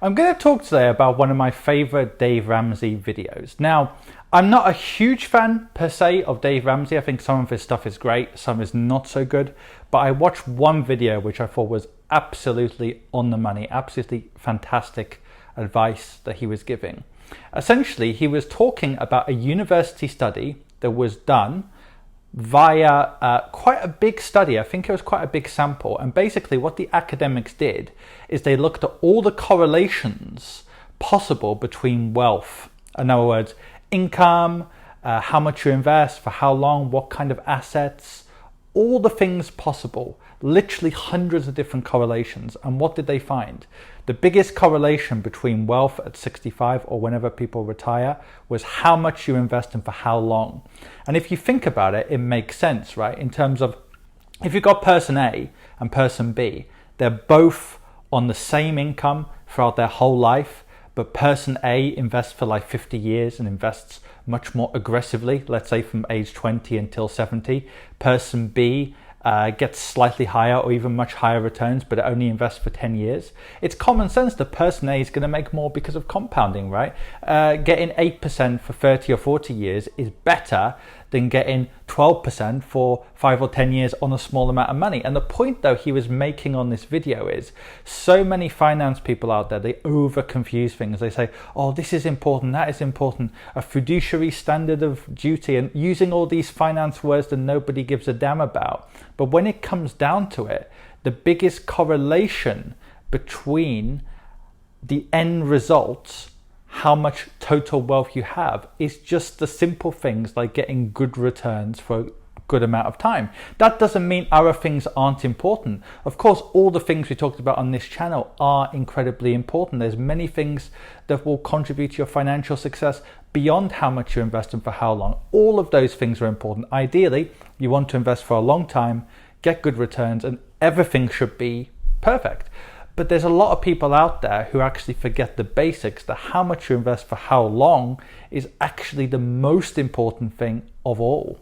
I'm going to talk today about one of my favorite Dave Ramsey videos. Now, I'm not a huge fan per se of Dave Ramsey. I think some of his stuff is great, some is not so good. But I watched one video which I thought was absolutely on the money, absolutely fantastic advice that he was giving. Essentially, he was talking about a university study that was done via quite a big study. I think it was quite a big sample. And basically what the academics did is they looked at all the correlations possible between wealth. In other words, income, how much you invest, for how long, what kind of assets, all the things possible, literally hundreds of different correlations. And what did they find? The biggest correlation between wealth at 65 or whenever people retire was how much you invest and for how long. And if you think about it, it makes sense, right? In terms of if you've got person A and person B, they're both on the same income throughout their whole life, but person A invests for like 50 years and invests much more aggressively, let's say from age 20 until 70. Person B gets slightly higher or even much higher returns, but it only invests for 10 years. It's common sense that person A is going to make more because of compounding, right? Getting 8% for 30 or 40 years is better than getting 12% for 5 or 10 years on a small amount of money. And the point though he was making on this video is so many finance people out there, they over confuse things. They say, oh, this is important, that is important, a fiduciary standard of duty, and using all these finance words that nobody gives a damn about. But when it comes down to it, the biggest correlation between the end results, how much total wealth you have, is just the simple things like getting good returns for a good amount of time. That doesn't mean other things aren't important. Of course, all the things we talked about on this channel are incredibly important. There's many things that will contribute to your financial success beyond how much you invest and for how long. All of those things are important. Ideally, you want to invest for a long time, get good returns, and everything should be perfect. But there's a lot of people out there who actually forget the basics, that how much you invest for how long is actually the most important thing of all.